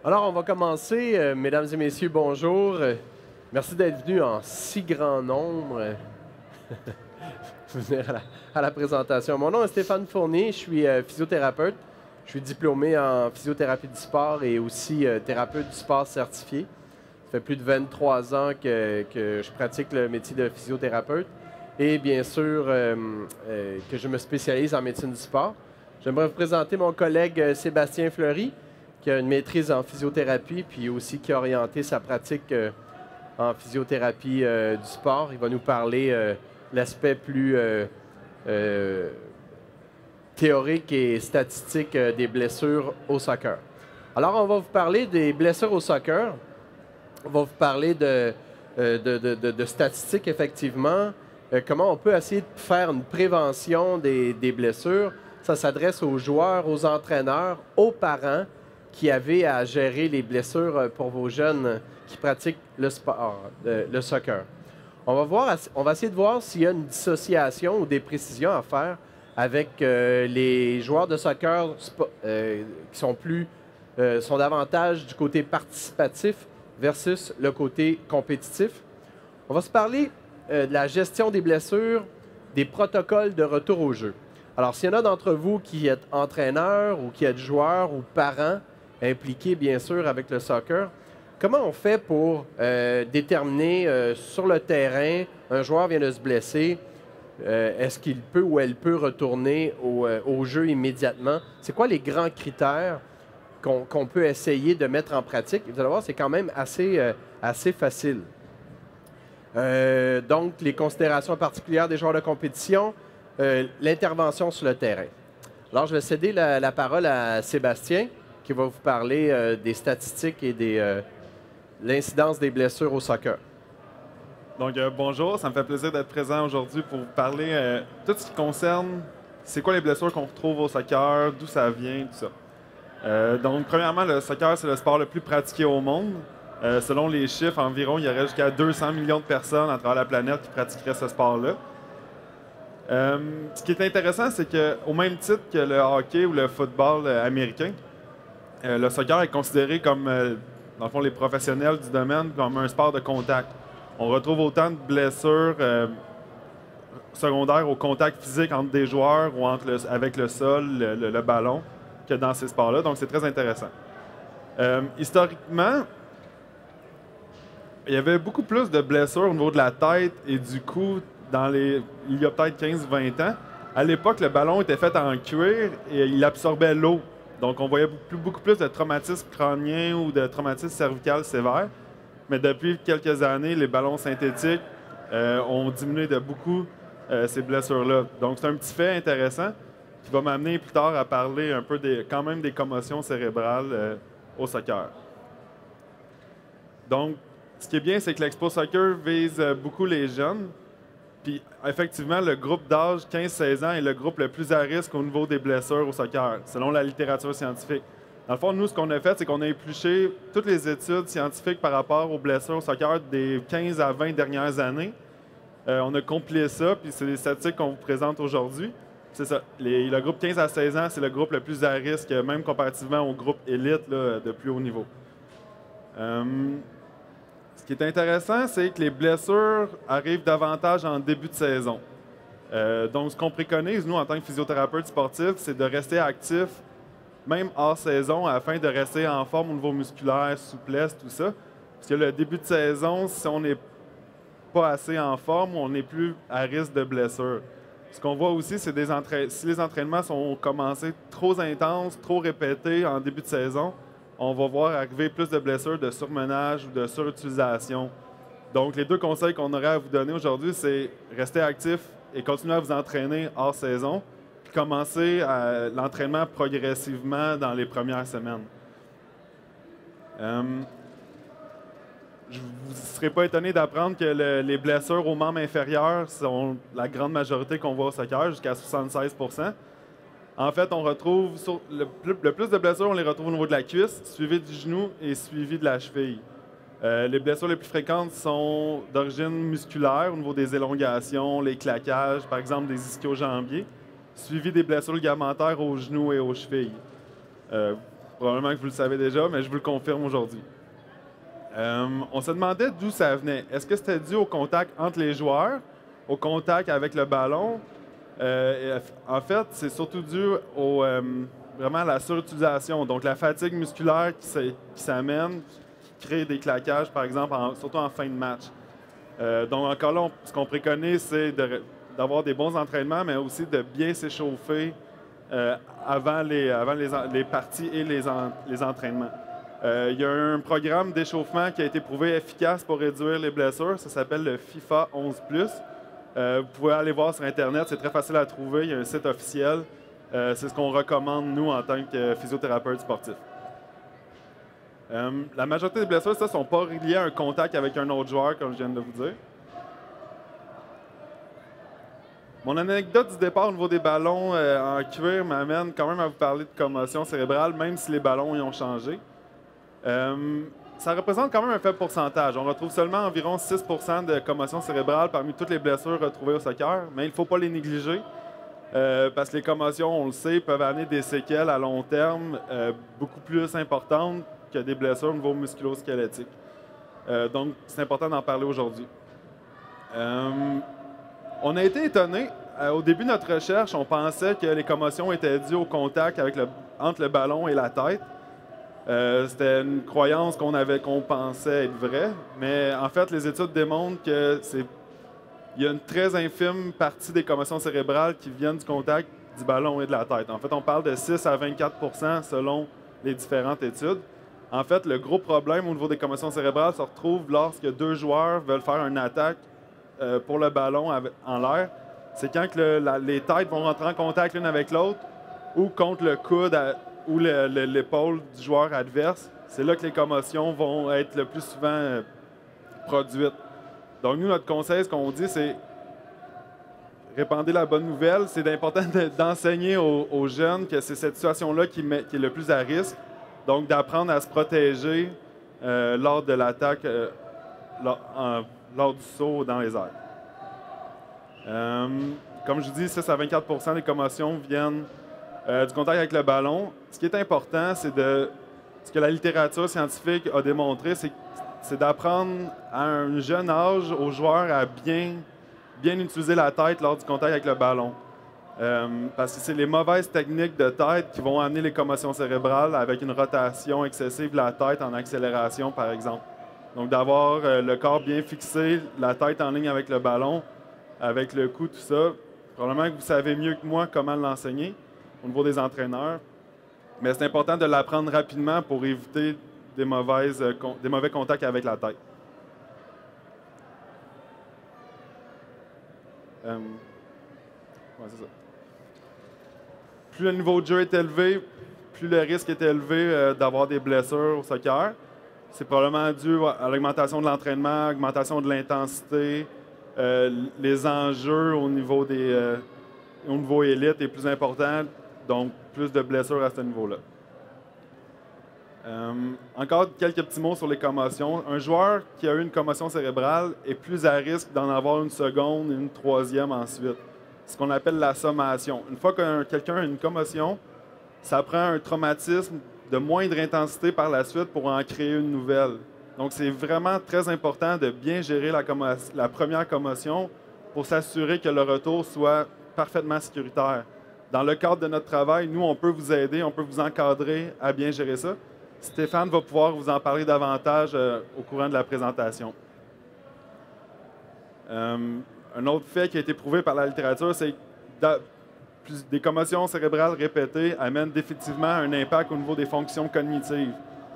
Alors, on va commencer. Mesdames et messieurs, bonjour. Merci d'être venus en si grand nombre venir à la présentation. Mon nom est Stéphane Fournier, je suis physiothérapeute. Je suis diplômé en physiothérapie du sport et aussi thérapeute du sport certifié. Ça fait plus de 23 ans que je pratique le métier de physiothérapeute et bien sûr que je me spécialise en médecine du sport. J'aimerais vous présenter mon collègue Sébastien Fleury, qui a une maîtrise en physiothérapie, puis aussi qui a orienté sa pratique en physiothérapie du sport. Il va nous parler l'aspect plus théorique et statistique des blessures au soccer. Alors, on va vous parler des blessures au soccer. On va vous parler de statistiques, effectivement. Comment on peut essayer de faire une prévention des blessures. Ça s'adresse aux joueurs, aux entraîneurs, aux parents qui avaient à gérer les blessures pour vos jeunes qui pratiquent le sport, le soccer. On va essayer de voir s'il y a une dissociation ou des précisions à faire avec les joueurs de soccer qui sont davantage du côté participatif versus le côté compétitif. On va se parler de la gestion des blessures, des protocoles de retour au jeu. Alors, s'il y en a d'entre vous qui êtes entraîneurs ou qui êtes joueurs ou parents impliqués, bien sûr, avec le soccer, comment on fait pour déterminer sur le terrain, un joueur vient de se blesser, est-ce qu'il peut ou elle peut retourner au jeu immédiatement? C'est quoi les grands critères qu'on peut essayer de mettre en pratique? Vous allez voir, c'est quand même assez facile. Donc, les considérations particulières des joueurs de compétition, l'intervention sur le terrain. Alors, je vais céder la parole à Sébastien, qui va vous parler des statistiques et de l'incidence des blessures au soccer. Donc, bonjour, ça me fait plaisir d'être présent aujourd'hui pour vous parler tout ce qui concerne c'est quoi les blessures qu'on retrouve au soccer, d'où ça vient, tout ça. Donc, premièrement, le soccer, c'est le sport le plus pratiqué au monde. Selon les chiffres, environ, il y aurait jusqu'à 200 millions de personnes à travers la planète qui pratiqueraient ce sport-là. Ce qui est intéressant, c'est qu'au même titre que le hockey ou le football américain, le soccer est considéré comme, dans le fond, les professionnels du domaine, comme un sport de contact. On retrouve autant de blessures secondaires au contact physique entre des joueurs ou avec le sol, le ballon, que dans ces sports-là. Donc, c'est très intéressant. Historiquement, il y avait beaucoup plus de blessures au niveau de la tête et du cou il y a peut-être 15-20 ans. À l'époque, le ballon était fait en cuir et il absorbait l'eau. Donc, on voyait beaucoup plus de traumatismes crâniens ou de traumatismes cervicales sévères. Mais depuis quelques années, les ballons synthétiques ont diminué de beaucoup ces blessures-là. Donc, c'est un petit fait intéressant qui va m'amener plus tard à parler un peu quand même des commotions cérébrales au soccer. Donc, ce qui est bien, c'est que l'Expo Soccer vise beaucoup les jeunes. Puis, effectivement, le groupe d'âge 15-16 ans est le groupe le plus à risque au niveau des blessures au soccer, selon la littérature scientifique. Dans le fond, nous, ce qu'on a fait, c'est qu'on a épluché toutes les études scientifiques par rapport aux blessures au soccer des 15 à 20 dernières années. On a compilé ça, puis c'est les statistiques qu'on vous présente aujourd'hui. C'est ça. Le groupe 15 à 16 ans, c'est le groupe le plus à risque, même comparativement au groupe élite là, de plus haut niveau. Ce qui est intéressant, c'est que les blessures arrivent davantage en début de saison. Donc, ce qu'on préconise, nous, en tant que physiothérapeute sportif, c'est de rester actif, même hors saison, afin de rester en forme au niveau musculaire, souplesse, tout ça. Parce que le début de saison, si on n'est pas assez en forme, on n'est plus à risque de blessure. Ce qu'on voit aussi, c'est si les entraînements sont commencés trop intenses, trop répétés en début de saison, on va voir arriver plus de blessures de surmenage ou de surutilisation. Donc, les deux conseils qu'on aurait à vous donner aujourd'hui, c'est rester actif et continuer à vous entraîner hors saison, puis commencer l'entraînement progressivement dans les premières semaines. Je ne vous serez pas étonné d'apprendre que les blessures aux membres inférieurs sont la grande majorité qu'on voit au soccer, jusqu'à 76 %. En fait, on retrouve le plus de blessures, on les retrouve au niveau de la cuisse, suivi du genou et suivi de la cheville. Les blessures les plus fréquentes sont d'origine musculaire, au niveau des élongations, les claquages, par exemple des ischio-jambiers, suivi des blessures ligamentaires aux genoux et aux chevilles. Probablement que vous le savez déjà, mais je vous le confirme aujourd'hui. On se demandait d'où ça venait. Est-ce que c'était dû au contact entre les joueurs, au contact avec le ballon? En fait, c'est surtout dû vraiment à la surutilisation, donc la fatigue musculaire qui s'amène, qui crée des claquages, par exemple, surtout en fin de match. Donc encore là, ce qu'on préconise, c'est d'avoir des bons entraînements, mais aussi de bien s'échauffer avant les parties et les entraînements. Il y a un programme d'échauffement qui a été prouvé efficace pour réduire les blessures. Ça s'appelle le FIFA 11+. Vous pouvez aller voir sur Internet, c'est très facile à trouver. Il y a un site officiel. C'est ce qu'on recommande, nous, en tant que physiothérapeute sportif. La majorité des blessures, ça, ne sont pas liées à un contact avec un autre joueur, comme je viens de vous dire. Mon anecdote du départ au niveau des ballons en cuir m'amène quand même à vous parler de commotion cérébrale, même si les ballons y ont changé. Ça représente quand même un faible pourcentage. On retrouve seulement environ 6 % de commotion cérébrale parmi toutes les blessures retrouvées au soccer, mais il ne faut pas les négliger parce que les commotions, on le sait, peuvent amener des séquelles à long terme beaucoup plus importantes que des blessures au niveau musculo-squelettique. Donc, c'est important d'en parler aujourd'hui. On a été étonnés. Au début de notre recherche, on pensait que les commotions étaient dues au contact entre le ballon et la tête. C'était une croyance qu'on pensait être vraie, mais en fait, les études démontrent qu'il y a une très infime partie des commotions cérébrales qui viennent du contact du ballon et de la tête. En fait, on parle de 6 à 24 % selon les différentes études. En fait, le gros problème au niveau des commotions cérébrales se retrouve lorsque deux joueurs veulent faire une attaque pour le ballon en l'air. C'est quand les têtes vont rentrer en contact l'une avec l'autre ou contre le coude ou l'épaule du joueur adverse. C'est là que les commotions vont être le plus souvent produites. Donc nous, notre conseil, ce qu'on dit, c'est répandez la bonne nouvelle. C'est important d'enseigner aux jeunes que c'est cette situation-là qui est le plus à risque. Donc d'apprendre à se protéger lors de l'attaque, lors du saut dans les airs. Comme je vous dis, 6 à 24 % des commotions viennent du contact avec le ballon. Ce qui est important, c'est ce que la littérature scientifique a démontré, c'est d'apprendre à un jeune âge aux joueurs à bien utiliser la tête lors du contact avec le ballon. Parce que c'est les mauvaises techniques de tête qui vont amener les commotions cérébrales avec une rotation excessive de la tête en accélération, par exemple. Donc d'avoir le corps bien fixé, la tête en ligne avec le ballon, avec le cou, tout ça. Probablement que vous savez mieux que moi comment l'enseigner au niveau des entraîneurs. Mais c'est important de l'apprendre rapidement pour éviter des mauvais contacts avec la tête. Ouais, c'est ça. Plus le niveau de jeu est élevé, plus le risque est élevé d'avoir des blessures au soccer. C'est probablement dû à l'augmentation de l'entraînement, l'augmentation de l'intensité, les enjeux au niveau élite est plus important, donc plus de blessures à ce niveau-là. Encore quelques petits mots sur les commotions. Un joueur qui a eu une commotion cérébrale est plus à risque d'en avoir une seconde et une troisième ensuite. Ce qu'on appelle la sommation. Une fois que quelqu'un a une commotion, ça prend un traumatisme de moindre intensité par la suite pour en créer une nouvelle. Donc, c'est vraiment très important de bien gérer la première commotion pour s'assurer que le retour soit parfaitement sécuritaire. Dans le cadre de notre travail, nous, on peut vous aider, on peut vous encadrer à bien gérer ça. Stéphane va pouvoir vous en parler davantage au courant de la présentation. Un autre fait qui a été prouvé par la littérature, c'est que des commotions cérébrales répétées amènent définitivement un impact au niveau des fonctions cognitives.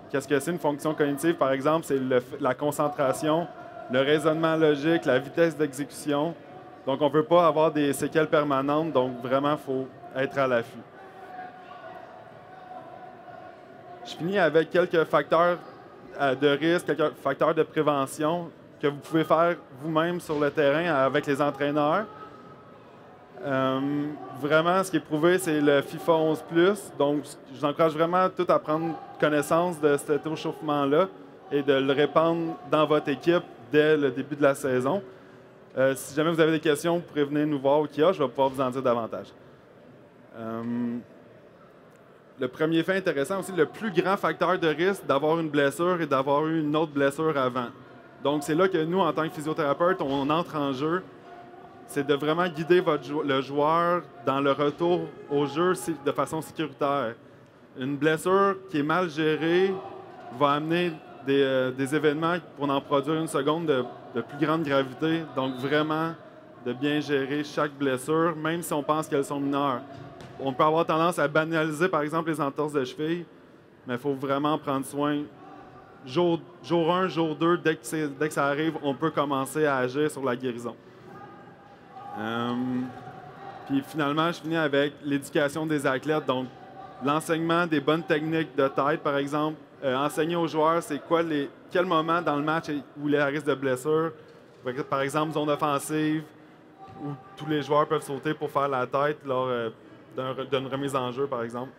Qu'est-ce que c'est une fonction cognitive? Par exemple, c'est la concentration, le raisonnement logique, la vitesse d'exécution. Donc, on ne veut pas avoir des séquelles permanentes, donc vraiment, il faut être à l'affût. Je finis avec quelques facteurs de risque, quelques facteurs de prévention que vous pouvez faire vous-même sur le terrain avec les entraîneurs. Vraiment, ce qui est prouvé, c'est le FIFA 11+. Donc, je vous encourage vraiment tout à prendre connaissance de cet échauffement-là et de le répandre dans votre équipe dès le début de la saison. Si jamais vous avez des questions, vous pourrez venir nous voir au kiosque, je vais pouvoir vous en dire davantage. le premier fait intéressant aussi, le plus grand facteur de risque d'avoir une blessure et d'avoir eu une autre blessure avant. Donc, c'est là que nous, en tant que physiothérapeute, on entre en jeu. C'est de vraiment guider le joueur dans le retour au jeu de façon sécuritaire. Une blessure qui est mal gérée va amener des événements pour en produire une seconde de plus grande gravité. Donc, vraiment, de bien gérer chaque blessure, même si on pense qu'elles sont mineures. On peut avoir tendance à banaliser, par exemple, les entorses de cheville, mais il faut vraiment prendre soin. Jour 1, jour 2, dès que ça arrive, on peut commencer à agir sur la guérison. Puis finalement, je finis avec l'éducation des athlètes. Donc, l'enseignement des bonnes techniques de tête, par exemple. Enseigner aux joueurs, c'est quel moment dans le match où il y a risque de blessure. Par exemple, zone offensive, où tous les joueurs peuvent sauter pour faire la tête lors d'une remise en jeu, par exemple.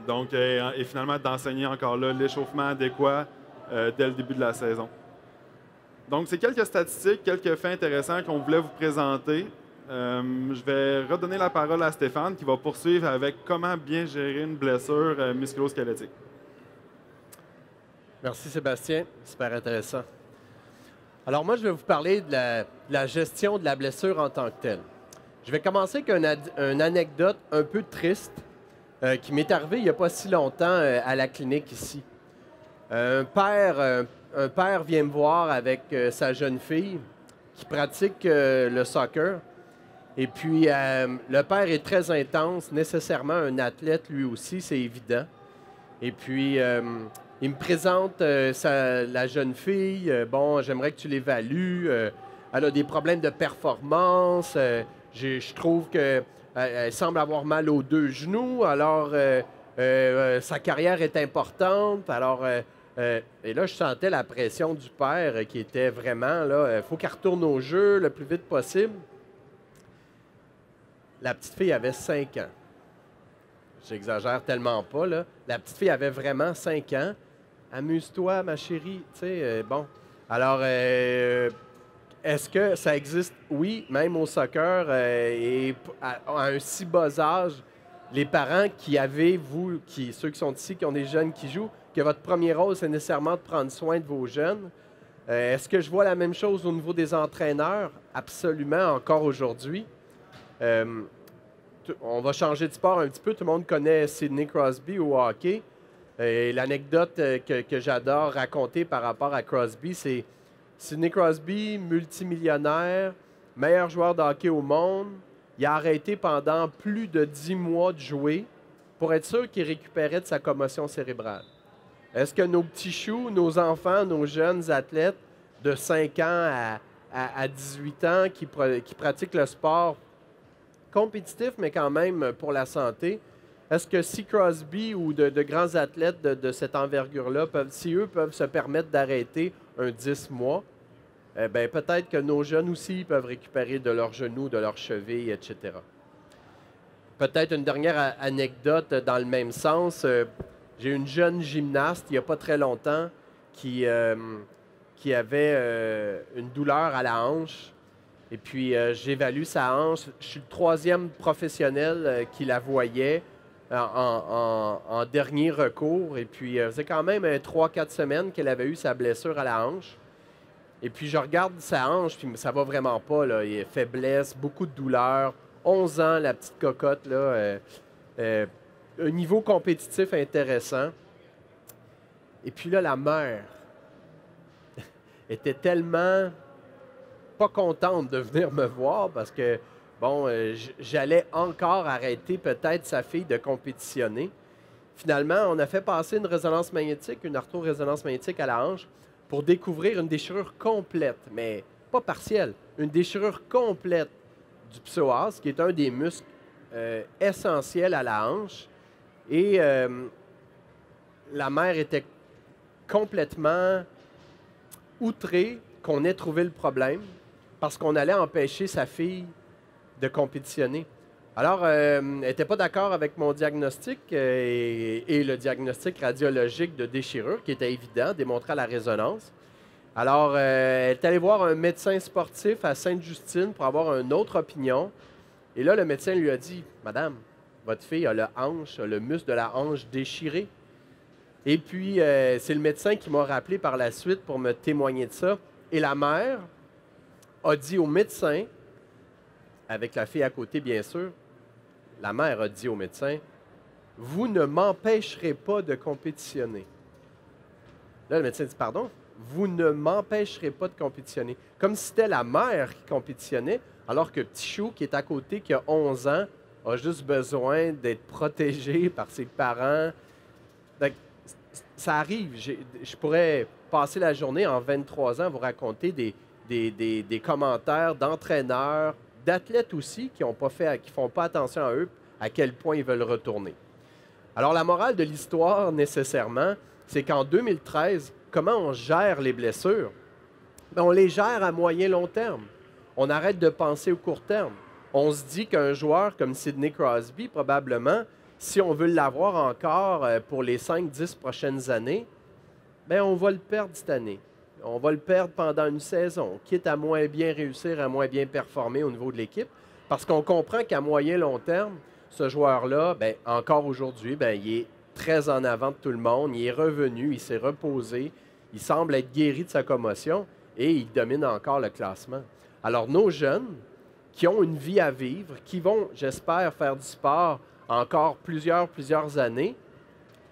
Donc, et finalement, d'enseigner encore là l'échauffement adéquat dès le début de la saison. Donc, c'est quelques statistiques, quelques faits intéressants qu'on voulait vous présenter. Je vais redonner la parole à Stéphane qui va poursuivre avec comment bien gérer une blessure musculo-squelettique. Merci Sébastien, super intéressant. Alors moi, je vais vous parler de la gestion de la blessure en tant que telle. Je vais commencer avec une anecdote un peu triste qui m'est arrivée il n'y a pas si longtemps à la clinique ici. Un père vient me voir avec sa jeune fille qui pratique le soccer. Et puis, le père est très intense, nécessairement un athlète lui aussi, c'est évident. Et puis, il me présente la jeune fille. Bon, j'aimerais que tu l'évalues. Elle a des problèmes de performance. Je trouve qu'elle semble avoir mal aux deux genoux. Alors, sa carrière est importante. Alors, et là, je sentais la pression du père qui était vraiment là. Il faut qu'elle retourne au jeu le plus vite possible. La petite fille avait 5 ans. J'exagère tellement pas, là. La petite fille avait vraiment 5 ans. Amuse-toi, ma chérie. Tu sais, bon. Alors, est-ce que ça existe? Oui, même au soccer. Et à un si bas âge, les parents qui avez, ceux qui sont ici, qui ont des jeunes qui jouent, que votre premier rôle, c'est nécessairement de prendre soin de vos jeunes. Est-ce que je vois la même chose au niveau des entraîneurs? Absolument, encore aujourd'hui. On va changer de sport un petit peu. Tout le monde connaît Sidney Crosby au hockey. Et l'anecdote que j'adore raconter par rapport à Crosby, c'est Sidney Crosby, multimillionnaire, meilleur joueur de hockey au monde. Il a arrêté pendant plus de 10 mois de jouer pour être sûr qu'il récupérait de sa commotion cérébrale. Est-ce que nos petits choux, nos enfants, nos jeunes athlètes de 5 ans à 18 ans qui pratiquent le sport compétitif, mais quand même pour la santé, est-ce que si Crosby ou de grands athlètes de cette envergure-là, si eux peuvent se permettre d'arrêter un 10 mois, ben peut-être que nos jeunes aussi peuvent récupérer de leurs genoux, de leurs chevilles, etc. Peut-être une dernière anecdote dans le même sens. J'ai une jeune gymnaste, il n'y a pas très longtemps, qui avait une douleur à la hanche. Et puis, j'évalue sa hanche. Je suis le 3e professionnel qui la voyait en dernier recours. Et puis, c'est quand même 3-4 semaines qu'elle avait eu sa blessure à la hanche. Et puis, je regarde sa hanche, puis ça va vraiment pas, là. Il y a faiblesse, beaucoup de douleur. 11 ans, la petite cocotte, là. Un niveau compétitif intéressant. Et puis là, la mère était tellement pas contente de venir me voir parce que, bon, j'allais encore arrêter peut-être sa fille de compétitionner. Finalement, on a fait passer une résonance magnétique, une ortho-résonance magnétique à la hanche pour découvrir une déchirure complète, mais pas partielle, une déchirure complète du psoas, qui est un des muscles essentiels à la hanche. Et la mère était complètement outrée qu'on ait trouvé le problème parce qu'on allait empêcher sa fille de compétitionner. Alors, elle n'était pas d'accord avec mon diagnostic et le diagnostic radiologique de déchirure, qui était évident, démontré à la résonance. Alors, elle est allée voir un médecin sportif à Sainte-Justine pour avoir une autre opinion. Et là, le médecin lui a dit « Madame, Votre fille a le muscle de la hanche déchiré. Et puis, c'est le médecin qui m'a rappelé par la suite pour me témoigner de ça. Et la mère a dit au médecin, avec la fille à côté, bien sûr, la mère a dit au médecin, « Vous ne m'empêcherez pas de compétitionner. » Là, le médecin dit, « Pardon? Vous ne m'empêcherez pas de compétitionner. » Comme si c'était la mère qui compétitionnait, alors que Petit Chou, qui est à côté, qui a 11 ans, a juste besoin d'être protégé par ses parents. Donc, ça arrive. Je pourrais passer la journée en 23 ans à vous raconter des commentaires d'entraîneurs, d'athlètes aussi, qui font pas attention à eux, à quel point ils veulent retourner. Alors, la morale de l'histoire, nécessairement, c'est qu'en 2013, comment on gère les blessures? Bien, on les gère à moyen-long terme. On arrête de penser au court terme. On se dit qu'un joueur comme Sidney Crosby, probablement, si on veut l'avoir encore pour les 5-10 prochaines années, bien, on va le perdre cette année. On va le perdre pendant une saison, quitte à moins bien réussir, à moins bien performer au niveau de l'équipe, parce qu'on comprend qu'à moyen-long terme, ce joueur-là, bien, encore aujourd'hui, bien, il est très en avant de tout le monde, il est revenu, il s'est reposé, il semble être guéri de sa commotion et il domine encore le classement. Alors, nos jeunes qui ont une vie à vivre, qui vont, j'espère, faire du sport encore plusieurs années,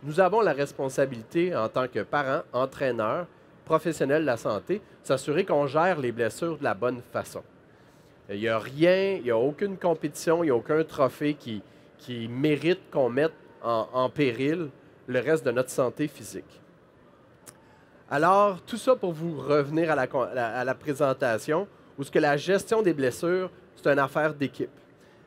nous avons la responsabilité, en tant que parents, entraîneurs, professionnels de la santé, de s'assurer qu'on gère les blessures de la bonne façon. Il n'y a rien, il n'y a aucune compétition, il n'y a aucun trophée qui mérite qu'on mette en péril le reste de notre santé physique. Alors, tout ça pour vous revenir à la présentation, où ce que la gestion des blessures, c'est une affaire d'équipe.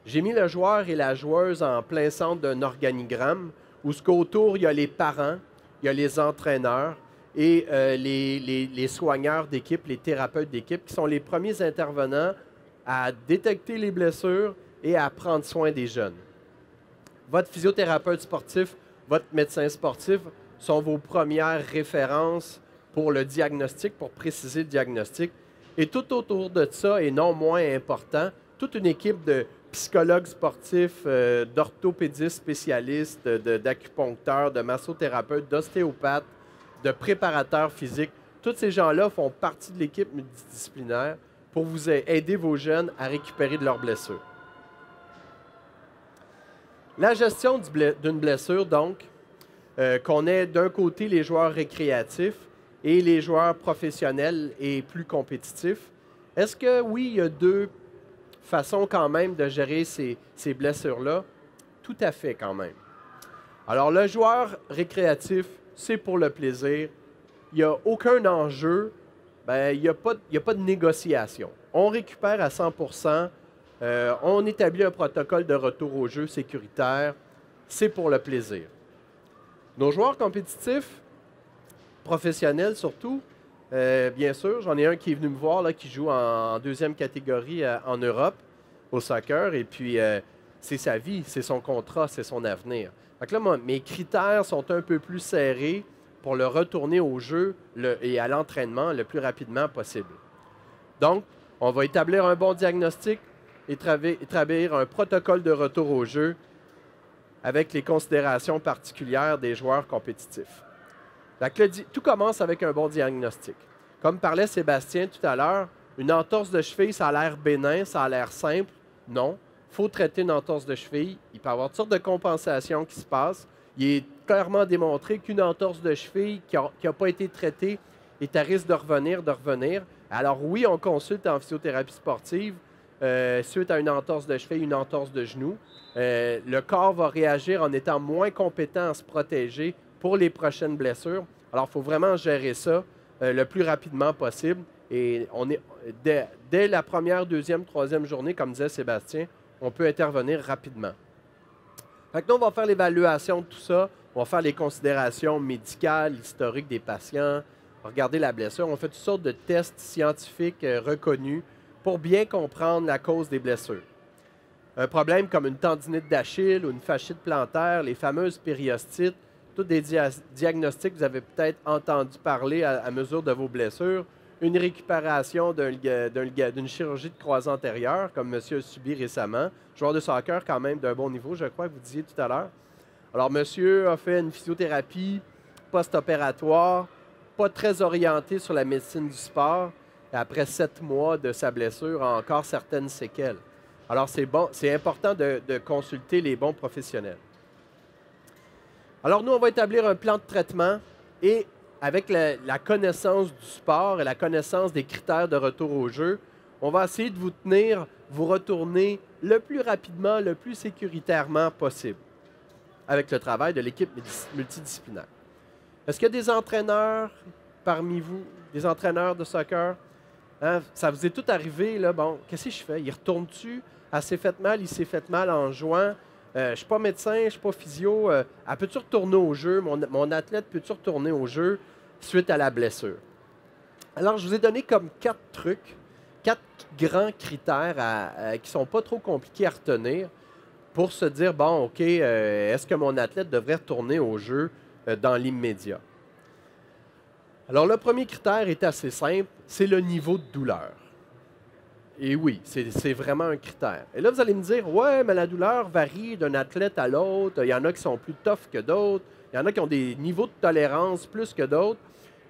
J'ai mis le joueur et la joueuse en plein centre d'un organigramme, où ce qu'autour, il y a les parents, il y a les entraîneurs et les soigneurs d'équipe, les thérapeutes d'équipe, qui sont les premiers intervenants à détecter les blessures et à prendre soin des jeunes. Votre physiothérapeute sportif, votre médecin sportif sont vos premières références pour le diagnostic, pour préciser le diagnostic. Et tout autour de ça, et non moins important, toute une équipe de psychologues sportifs, d'orthopédistes spécialistes, d'acupuncteurs, de massothérapeutes, d'ostéopathes, de préparateurs physiques. Tous ces gens-là font partie de l'équipe multidisciplinaire pour vous aider vos jeunes à récupérer de leurs blessures. La gestion d'une blessure, donc, qu'on ait d'un côté les joueurs récréatifs et les joueurs professionnels et plus compétitifs, est-ce que oui, il y a deux façons quand même de gérer ces blessures-là? Tout à fait quand même. Alors, le joueur récréatif, c'est pour le plaisir. Il n'y a aucun enjeu. Bien, il n'y a pas de négociation. On récupère à 100%. On établit un protocole de retour au jeu sécuritaire. C'est pour le plaisir. Nos joueurs compétitifs, professionnels surtout, bien sûr, j'en ai un qui est venu me voir, là, qui joue en deuxième catégorie en Europe, au soccer, et puis c'est sa vie, c'est son contrat, c'est son avenir. Donc là, mes critères sont un peu plus serrés pour le retourner au jeu et à l'entraînement le plus rapidement possible. Donc, on va établir un bon diagnostic, établir un protocole de retour au jeu avec les considérations particulières des joueurs compétitifs. Tout commence avec un bon diagnostic. Comme parlait Sébastien tout à l'heure, une entorse de cheville, ça a l'air bénin, ça a l'air simple. Non, il faut traiter une entorse de cheville. Il peut y avoir toutes sortes de compensations qui se passent. Il est clairement démontré qu'une entorse de cheville qui n'a pas été traitée est à risque de revenir. Alors oui, on consulte en physiothérapie sportive suite à une entorse de cheville, une entorse de genou. Le corps va réagir en étant moins compétent à se protéger pour les prochaines blessures. Alors, il faut vraiment gérer ça le plus rapidement possible. Et dès la première, deuxième, troisième journée, comme disait Sébastien, on peut intervenir rapidement. Fait que nous, on va faire l'évaluation de tout ça. On va faire les considérations médicales, historiques des patients, regarder la blessure. On fait toutes sortes de tests scientifiques reconnus pour bien comprendre la cause des blessures. Un problème comme une tendinite d'Achille ou une fasciite plantaire, les fameuses périostites, tous des diagnostics que vous avez peut-être entendu parler à mesure de vos blessures. une récupération d'une chirurgie de croisée antérieure, comme monsieur a subi récemment. Joueur de soccer quand même d'un bon niveau, je crois que vous disiez tout à l'heure. Alors, monsieur a fait une physiothérapie post-opératoire, pas très orientée sur la médecine du sport. Et après 7 mois de sa blessure, a encore certaines séquelles. Alors, c'est important de consulter les bons professionnels. Alors, nous, on va établir un plan de traitement et avec la connaissance du sport et la connaissance des critères de retour au jeu, on va essayer de vous retourner le plus rapidement, le plus sécuritairement possible avec le travail de l'équipe multidisciplinaire. Est-ce qu'il y a des entraîneurs parmi vous, des entraîneurs de soccer? Hein? Ça vous est tout arrivé, là, bon, qu'est-ce que je fais? Il retourne-tu? Elle s'est fait mal, il s'est fait mal en jouant. Je ne suis pas médecin, je ne suis pas physio. Elle peut-tu retourner au jeu? Mon athlète peut-tu retourner au jeu suite à la blessure? Alors, je vous ai donné comme 4 trucs, 4 grands critères qui ne sont pas trop compliqués à retenir pour se dire, bon, OK, est-ce que mon athlète devrait retourner au jeu dans l'immédiat? Alors, le premier critère est assez simple, c'est le niveau de douleur. Et oui, c'est vraiment un critère. Et là, vous allez me dire, ouais, mais la douleur varie d'un athlète à l'autre. Il y en a qui sont plus tough que d'autres. Il y en a qui ont des niveaux de tolérance plus que d'autres.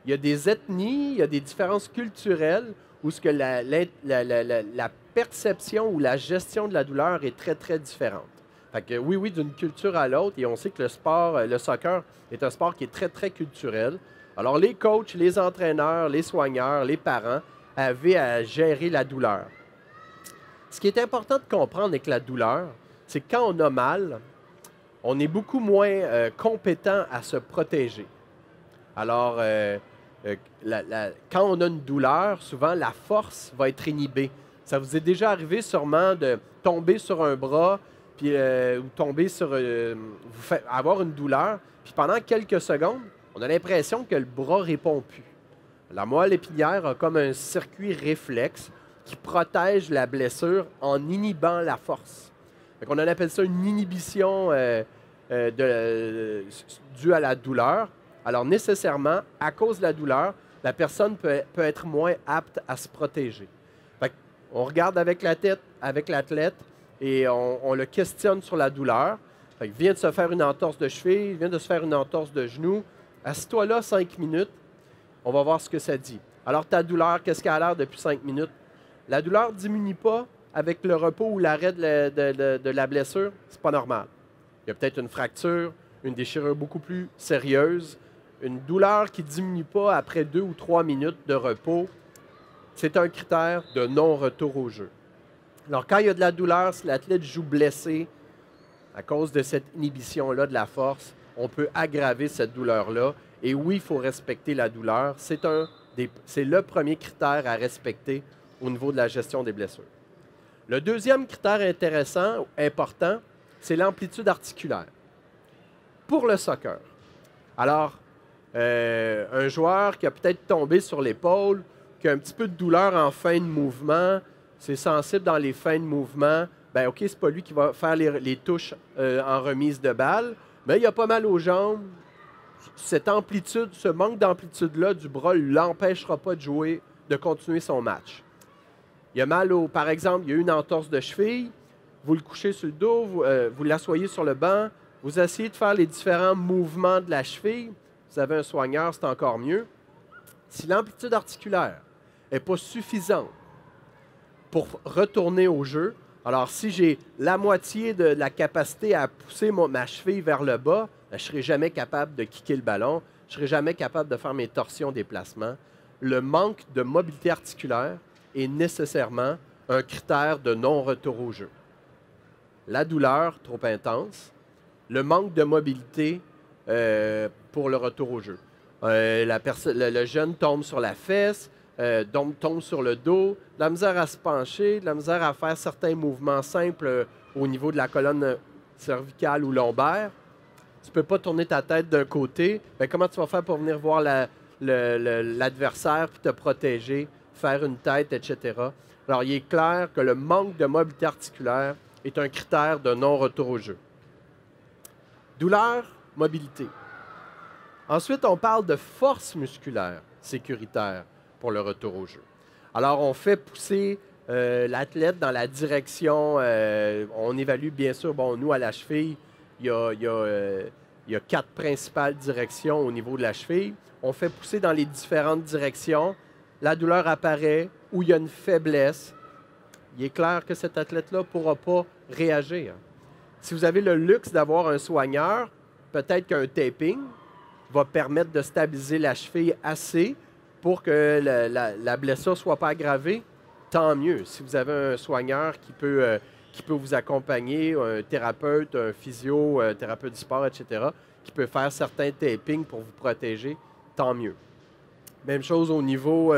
Il y a des ethnies, il y a des différences culturelles où ce que la perception ou la gestion de la douleur est très, très différente. Fait que oui, d'une culture à l'autre, et on sait que le soccer est un sport qui est très, très culturel. Alors, les coachs, les entraîneurs, les soigneurs, les parents avaient à gérer la douleur. Ce qui est important de comprendre avec la douleur, c'est que quand on a mal, on est beaucoup moins compétent à se protéger. Alors, quand on a une douleur, souvent la force va être inhibée. Ça vous est déjà arrivé sûrement de tomber sur un bras, puis ou tomber sur, avoir une douleur, puis pendant quelques secondes, on a l'impression que le bras ne répond plus. La moelle épinière a comme un circuit réflexe qui protège la blessure en inhibant la force. On appelle ça une inhibition due à la douleur. Alors nécessairement, à cause de la douleur, la personne peut être moins apte à se protéger. On regarde avec la tête, avec l'athlète, et on le questionne sur la douleur. Il vient de se faire une entorse de cheville, il vient de se faire une entorse de genou. Assis-toi là 5 minutes. On va voir ce que ça dit. Alors, ta douleur, qu'est-ce qu'elle a l'air depuis 5 minutes? La douleur ne diminue pas avec le repos ou l'arrêt de la blessure. C'est pas normal. Il y a peut-être une fracture, une déchirure beaucoup plus sérieuse. Une douleur qui ne diminue pas après 2 ou 3 minutes de repos, c'est un critère de non-retour au jeu. Alors, quand il y a de la douleur, si l'athlète joue blessé à cause de cette inhibition-là de la force, on peut aggraver cette douleur-là. Et oui, il faut respecter la douleur. C'est le premier critère à respecter au niveau de la gestion des blessures. Le deuxième critère intéressant, important, c'est l'amplitude articulaire. Pour le soccer. Alors, un joueur qui a peut-être tombé sur l'épaule, qui a un petit peu de douleur en fin de mouvement, c'est sensible dans les fins de mouvement, bien OK, c'est pas lui qui va faire les touches en remise de balle, mais il a pas mal aux jambes. Cette amplitude, ce manque d'amplitude-là du bras ne l'empêchera pas de jouer, de continuer son match. Il a mal par exemple, il y a eu une entorse de cheville, vous le couchez sur le dos, vous l'assoyez sur le banc, vous essayez de faire les différents mouvements de la cheville. Vous avez un soigneur, c'est encore mieux. Si l'amplitude articulaire n'est pas suffisante pour retourner au jeu, alors si j'ai la moitié de la capacité à pousser ma cheville vers le bas, je ne serai jamais capable de kicker le ballon, je ne serai jamais capable de faire mes torsions déplacements. Le manque de mobilité articulaire est nécessairement un critère de non-retour au jeu. La douleur trop intense, le manque de mobilité pour le retour au jeu. Le jeune tombe sur la fesse, tombe sur le dos, de la misère à se pencher, de la misère à faire certains mouvements simples au niveau de la colonne cervicale ou lombaire. Tu ne peux pas tourner ta tête d'un côté. Bien, comment tu vas faire pour venir voir l'adversaire puis te protéger, faire une tête, etc. Alors, il est clair que le manque de mobilité articulaire est un critère de non-retour au jeu. Douleur, mobilité. Ensuite, on parle de force musculaire sécuritaire pour le retour au jeu. Alors, on fait pousser l'athlète dans la direction. On évalue, bien sûr, bon, nous, à la cheville, il y a 4 principales directions au niveau de la cheville. On fait pousser dans les différentes directions. La douleur apparaît où il y a une faiblesse. Il est clair que cet athlète-là ne pourra pas réagir. Si vous avez le luxe d'avoir un soigneur, peut-être qu'un taping va permettre de stabiliser la cheville assez pour que la blessure ne soit pas aggravée, tant mieux. Si vous avez un soigneur qui peut vous accompagner, un thérapeute, un physio, un thérapeute du sport, etc., qui peut faire certains tapings pour vous protéger, tant mieux. Même chose au niveau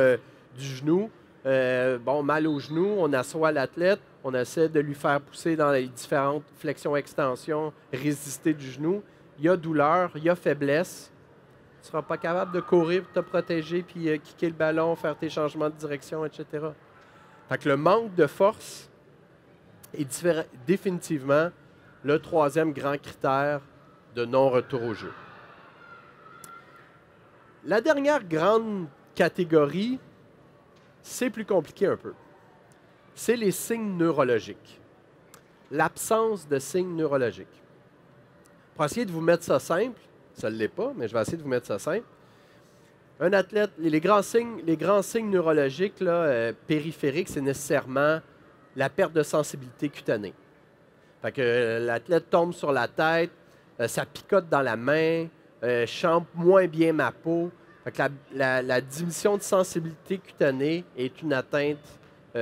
du genou. Mal au genou, on assoit l'athlète, on essaie de lui faire pousser dans les différentes flexions-extensions, résister du genou. Il y a douleur, il y a faiblesse. Tu ne seras pas capable de courir pour te protéger, puis kicker le ballon, faire tes changements de direction, etc. Fait que le manque de force est définitivement le 3e grand critère de non-retour au jeu. La dernière grande catégorie, c'est plus compliqué un peu. C'est les signes neurologiques. L'absence de signes neurologiques. Pour essayer de vous mettre ça simple, ça ne l'est pas, mais je vais essayer de vous mettre ça simple. Un athlète, les grands signes neurologiques là, périphériques, c'est nécessairement la perte de sensibilité cutanée. Fait que l'athlète tombe sur la tête, ça picote dans la main, je sens moins bien ma peau. Fait que la diminution de sensibilité cutanée est une atteinte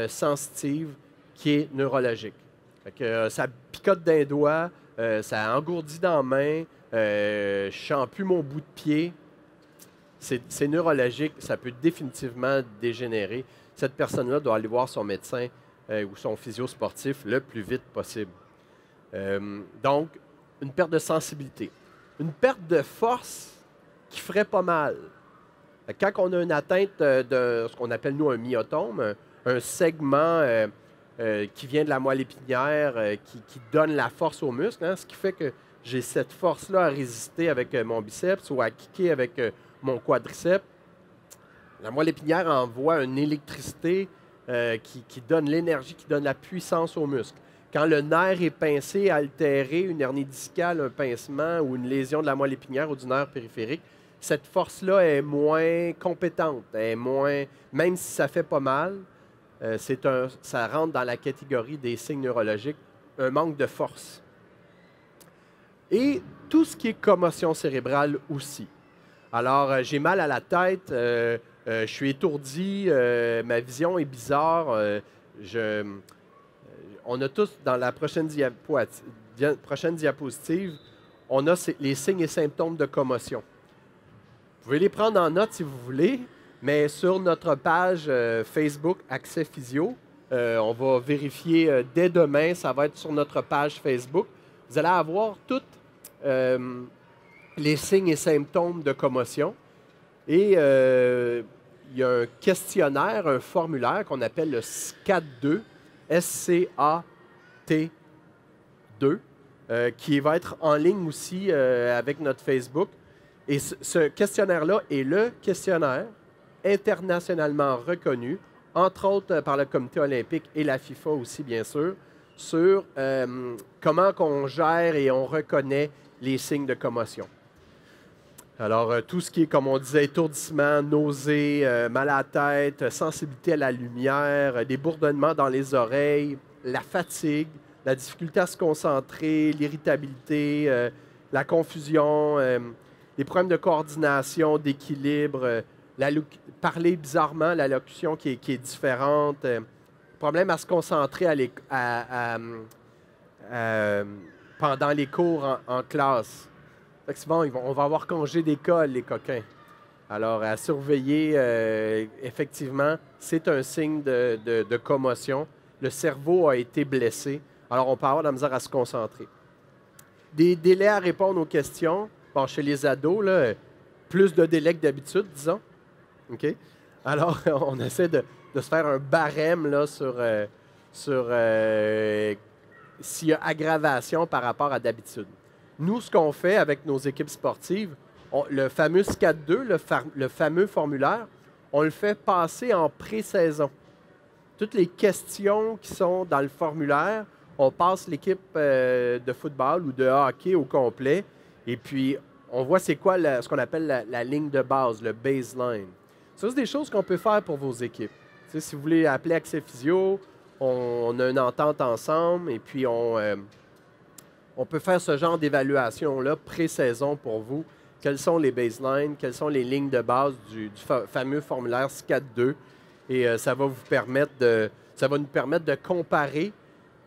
sensitive qui est neurologique. Fait que, ça picote d'un doigt, ça engourdit dans la main, je ne sens plus mon bout de pied. C'est neurologique, ça peut définitivement dégénérer. Cette personne-là doit aller voir son médecin ou son physio sportif le plus vite possible. Donc, une perte de sensibilité. Une perte de force qui ferait pas mal. Quand on a une atteinte de ce qu'on appelle, nous, un myotome, un segment qui vient de la moelle épinière, qui donne la force aux muscles, hein, ce qui fait que j'ai cette force-là à résister avec mon biceps ou à kicker avec mon quadriceps. La moelle épinière envoie une électricité qui donne l'énergie, qui donne la puissance aux muscles. Quand le nerf est pincé, altéré, une hernie discale, un pincement ou une lésion de la moelle épinière ou du nerf périphérique, cette force-là est moins compétente, est moins, même si ça fait pas mal, ça rentre dans la catégorie des signes neurologiques, un manque de force. Et tout ce qui est commotion cérébrale aussi. Alors, j'ai mal à la tête, je suis étourdi, ma vision est bizarre. On a tous, dans la prochaine diapositive, on a les signes et symptômes de commotion. Vous pouvez les prendre en note si vous voulez, mais sur notre page Facebook Accès Physio, on va vérifier dès demain, ça va être sur notre page Facebook. Vous allez avoir tous les signes et symptômes de commotion. Et il y a un questionnaire, un formulaire qu'on appelle le SCAT2, SCAT2, qui va être en ligne aussi avec notre Facebook. Et ce questionnaire-là est le questionnaire internationalement reconnu, entre autres par le Comité olympique et la FIFA aussi, bien sûr, sur comment on gère et on reconnaît les signes de commotion. Alors, tout ce qui est, comme on disait, étourdissement, nausée, mal à la tête, sensibilité à la lumière, des bourdonnements dans les oreilles, la fatigue, la difficulté à se concentrer, l'irritabilité, la confusion, les problèmes de coordination, d'équilibre, parler bizarrement, la locution qui est différente, problème à se concentrer pendant les cours en classe. Fait que souvent, on va avoir congé d'école, les coquins. Alors, à surveiller, effectivement, c'est un signe de commotion. Le cerveau a été blessé. Alors, on peut avoir de la misère à se concentrer. Des délais à répondre aux questions. Bon, chez les ados, là, plus de délais que d'habitude, disons. OK? Alors, on essaie de se faire un barème là, sur s'il y a aggravation par rapport à d'habitude. Nous, ce qu'on fait avec nos équipes sportives, le fameux SCAT2, le fameux formulaire, on le fait passer en pré-saison. Toutes les questions qui sont dans le formulaire, on passe l'équipe de football ou de hockey au complet, et puis on voit c'est quoi ce qu'on appelle la ligne de base, le baseline. Ça, c'est des choses qu'on peut faire pour vos équipes. Tu sais, si vous voulez appeler Accès Physio, on a une entente ensemble, et puis on peut faire ce genre d'évaluation-là pré-saison pour vous. Quelles sont les baselines, quelles sont les lignes de base du fameux formulaire SCAD2. Et ça va nous permettre de comparer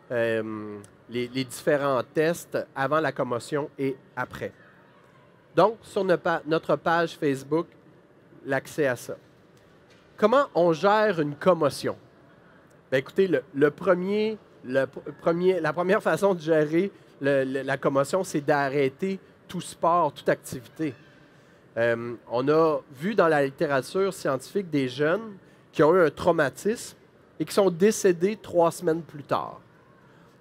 les différents tests avant la commotion et après. Donc, sur notre page Facebook, l'accès à ça. Comment on gère une commotion? Bien, écoutez, la première façon de gérer la commotion, c'est d'arrêter tout sport, toute activité. On a vu dans la littérature scientifique des jeunes qui ont eu un traumatisme et qui sont décédés 3 semaines plus tard.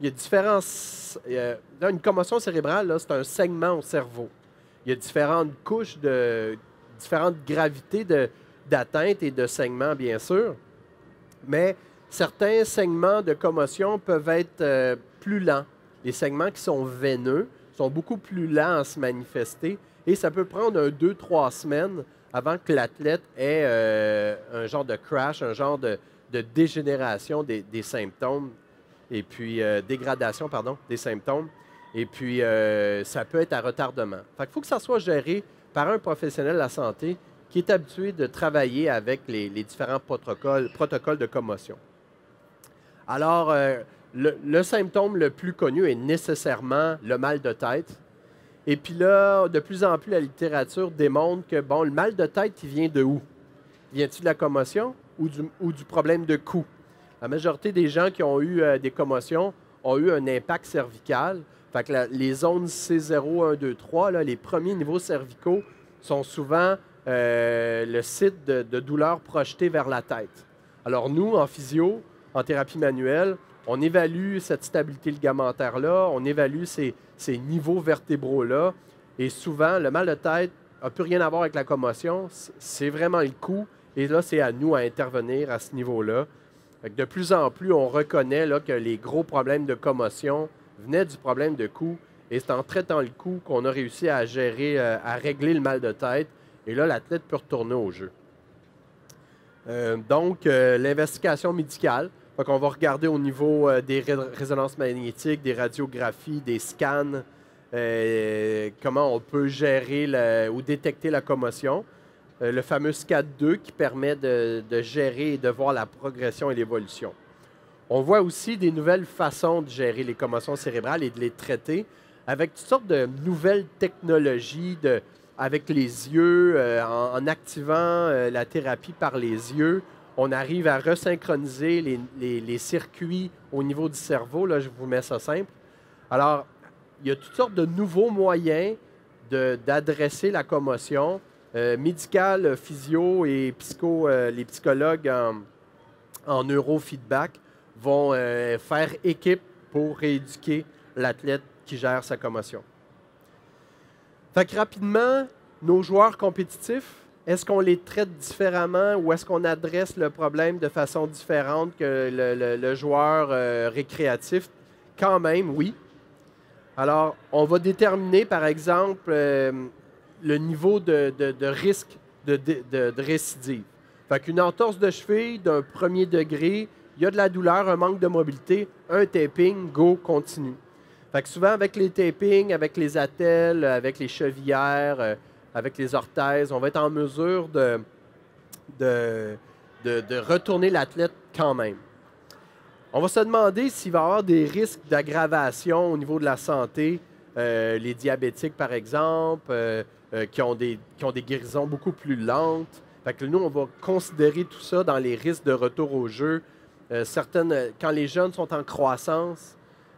Il y a une commotion cérébrale, c'est un saignement au cerveau. Il y a différentes couches, différentes gravités d'atteinte et de saignement, bien sûr. Mais certains saignements de commotion peuvent être plus lents. Les saignements qui sont veineux sont beaucoup plus lents à se manifester et ça peut prendre 2-3 semaines avant que l'athlète ait un genre de crash, un genre de dégénération des symptômes et puis dégradation, pardon, des symptômes. Et puis, ça peut être à retardement. Fait qu'il faut que ça soit géré par un professionnel de la santé qui est habitué de travailler avec les différents protocoles de commotion. Alors, le symptôme le plus connu est nécessairement le mal de tête. Et puis là, de plus en plus, la littérature démontre que, bon, le mal de tête, il vient de où? Vient-il de la commotion ou du problème de cou? La majorité des gens qui ont eu des commotions ont eu un impact cervical. Fait que les zones C0, 1, 2, 3, là, les premiers niveaux cervicaux sont souvent le site de douleur projetée vers la tête. Alors nous, en physio, en thérapie manuelle, on évalue cette stabilité ligamentaire-là, on évalue ces niveaux vertébraux-là, et souvent, le mal de tête n'a plus rien à voir avec la commotion, c'est vraiment le cou, et là, c'est à nous à intervenir à ce niveau-là. De plus en plus, on reconnaît là, que les gros problèmes de commotion venaient du problème de cou, et c'est en traitant le cou qu'on a réussi à gérer, à régler le mal de tête, et là, l'athlète peut retourner au jeu. Donc, l'investigation médicale. Donc, on va regarder au niveau des résonances magnétiques, des radiographies, des scans, comment on peut gérer ou détecter la commotion. Le fameux SCAD2 qui permet de gérer et de voir la progression et l'évolution. On voit aussi des nouvelles façons de gérer les commotions cérébrales et de les traiter avec toutes sortes de nouvelles technologies avec les yeux, en activant la thérapie par les yeux. On arrive à resynchroniser les circuits au niveau du cerveau. Là, je vous mets ça simple. Alors, il y a toutes sortes de nouveaux moyens d'adresser la commotion médicale, physio et les psychologues en neurofeedback vont faire équipe pour rééduquer l'athlète qui gère sa commotion. Fait que rapidement, nos joueurs compétitifs, est-ce qu'on les traite différemment ou est-ce qu'on adresse le problème de façon différente que le joueur récréatif? Quand même, oui. Alors, on va déterminer, par exemple, le niveau de risque de récidive. Fait qu'une entorse de cheville d'un premier degré, il y a de la douleur, un manque de mobilité, un taping, go, continue. Fait que souvent, avec les tapings, avec les attelles, avec les chevillères, avec les orthèses, on va être en mesure de retourner l'athlète quand même. On va se demander s'il va y avoir des risques d'aggravation au niveau de la santé, les diabétiques par exemple, qui ont des guérisons beaucoup plus lentes. Fait que nous, on va considérer tout ça dans les risques de retour au jeu. Quand les jeunes sont en croissance,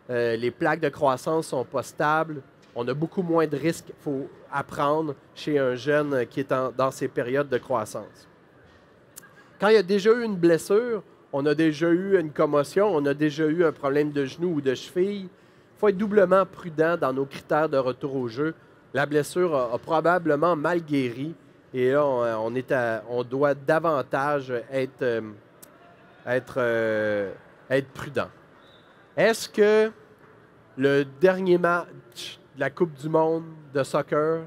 les plaques de croissance ne sont pas stables. On a beaucoup moins de risques qu'il faut apprendre chez un jeune qui est dans ces périodes de croissance. Quand il y a déjà eu une blessure, on a déjà eu une commotion, on a déjà eu un problème de genou ou de cheville, il faut être doublement prudent dans nos critères de retour au jeu. La blessure a probablement mal guéri Et là, on doit davantage être prudent. Est-ce que le dernier match de la Coupe du monde de soccer,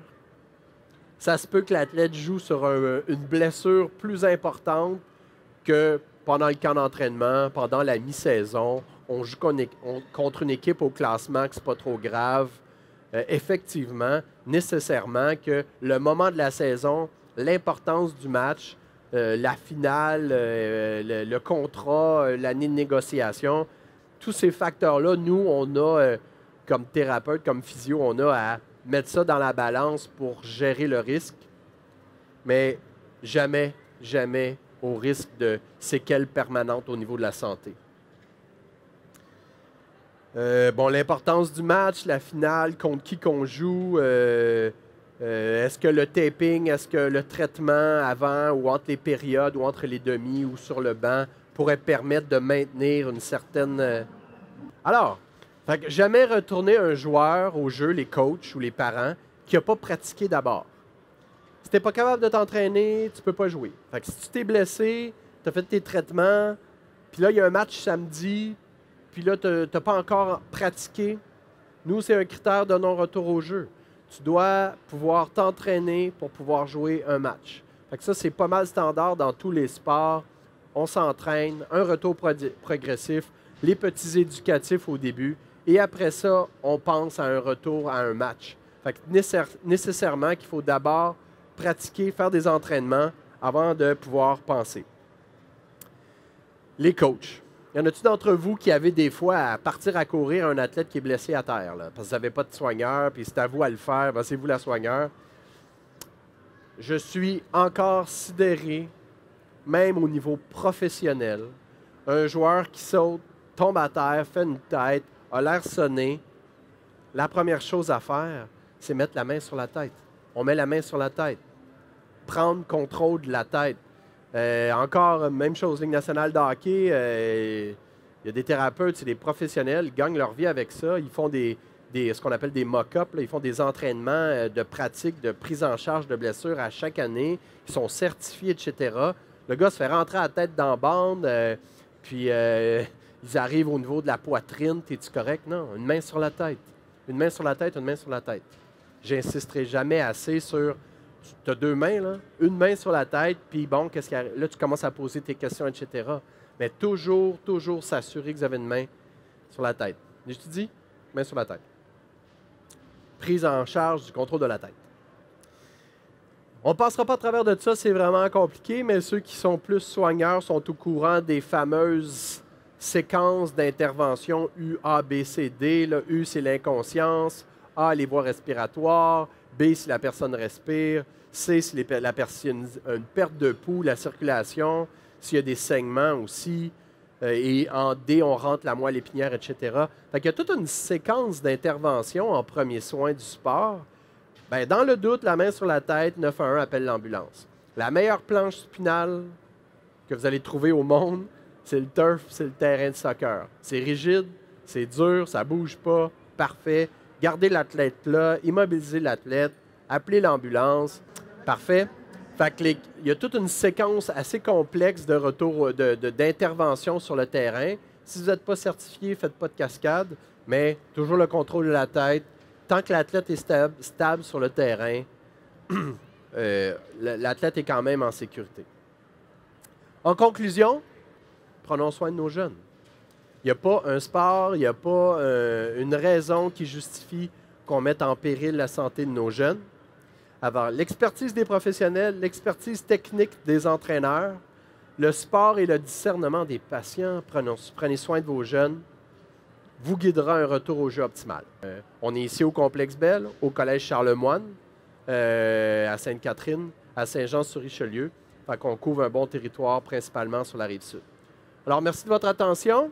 ça se peut que l'athlète joue sur une blessure plus importante que pendant le camp d'entraînement, pendant la mi-saison, on joue contre une équipe au classement que c'est pas trop grave. Effectivement, nécessairement que le moment de la saison, l'importance du match, la finale, le contrat, l'année de négociation, tous ces facteurs-là, nous, on a, comme thérapeute, comme physio, on a à mettre ça dans la balance pour gérer le risque, mais jamais, jamais au risque de séquelles permanentes au niveau de la santé. L'importance du match, la finale, contre qui qu'on joue, est-ce que le taping, est-ce que le traitement avant ou entre les périodes ou entre les demi ou sur le banc pourrait permettre de maintenir une certaine... Alors, jamais retourner un joueur au jeu, les coachs ou les parents, qui n'a pas pratiqué d'abord. Si tu n'es pas capable de t'entraîner, tu ne peux pas jouer. Si tu t'es blessé, tu as fait tes traitements, puis là, il y a un match samedi, puis là, tu n'as pas encore pratiqué, nous, c'est un critère de non-retour au jeu. Tu dois pouvoir t'entraîner pour pouvoir jouer un match. Ça, c'est pas mal standard dans tous les sports. On s'entraîne, un retour progressif, les petits éducatifs au début, et après ça, on pense à un retour à un match. Nécessairement qu'il faut d'abord pratiquer, faire des entraînements avant de pouvoir penser. Les coachs. Y en a-t-il d'entre vous qui avez des fois à partir à courir un athlète qui est blessé à terre, là, parce que vous n'avez pas de soigneur, puis c'est à vous à le faire, ben c'est vous la soigneur. Je suis encore sidéré, même au niveau professionnel, un joueur qui saute, tombe à terre, fait une tête, a l'air sonné. La première chose à faire, c'est mettre la main sur la tête. On met la main sur la tête. Prendre contrôle de la tête. Encore, même chose, Ligue nationale de hockey, il y a des thérapeutes, c'est des professionnels, ils gagnent leur vie avec ça. Ils font ce qu'on appelle des mock-ups, ils font des entraînements de pratique, de prise en charge de blessures à chaque année. Ils sont certifiés, etc. Le gars se fait rentrer la tête dans la bande, puis ils arrivent au niveau de la poitrine. T'es-tu correct? Non, une main sur la tête. Une main sur la tête, une main sur la tête. J'insisterai jamais assez sur... Tu as deux mains, là, une main sur la tête, puis bon, qu'est-ce qui arrive? Là, tu commences à poser tes questions, etc. Mais toujours s'assurer que vous avez une main sur la tête. Je te dis, main sur la tête. Prise en charge du contrôle de la tête. On ne passera pas à travers de ça, c'est vraiment compliqué, mais ceux qui sont plus soigneurs sont au courant des fameuses séquences d'intervention U, A, B, C, D. Là, U, c'est l'inconscience. A, les voies respiratoires. B, si la personne respire. C, si la personne a une perte de pouls, la circulation. S'il y a des saignements aussi. Et en D, on rentre la moelle épinière, etc. Il y a toute une séquence d'intervention en premier soin du sport. Bien, dans le doute, la main sur la tête, 911 appelle l'ambulance. La meilleure planche spinale que vous allez trouver au monde, c'est le turf, c'est le terrain de soccer. C'est rigide, c'est dur, ça ne bouge pas, parfait. Gardez l'athlète là, immobilisez l'athlète, appelez l'ambulance, parfait. Il y a toute une séquence assez complexe de retour, d'intervention sur le terrain. Si vous n'êtes pas certifié, faites pas de cascade, mais toujours le contrôle de la tête. Tant que l'athlète est stable sur le terrain, l'athlète est quand même en sécurité. En conclusion, prenons soin de nos jeunes. Il n'y a pas un sport, il n'y a pas une raison qui justifie qu'on mette en péril la santé de nos jeunes. Avoir l'expertise des professionnels, l'expertise technique des entraîneurs, le sport et le discernement des patients. Prenez soin de vos jeunes. Vous guidera un retour au jeu optimal. On est ici au Complexe Bell, au Collège Charlemagne, à Sainte-Catherine, à Saint-Jean-sur-Richelieu. On couvre un bon territoire, principalement sur la Rive-Sud. Alors, merci de votre attention.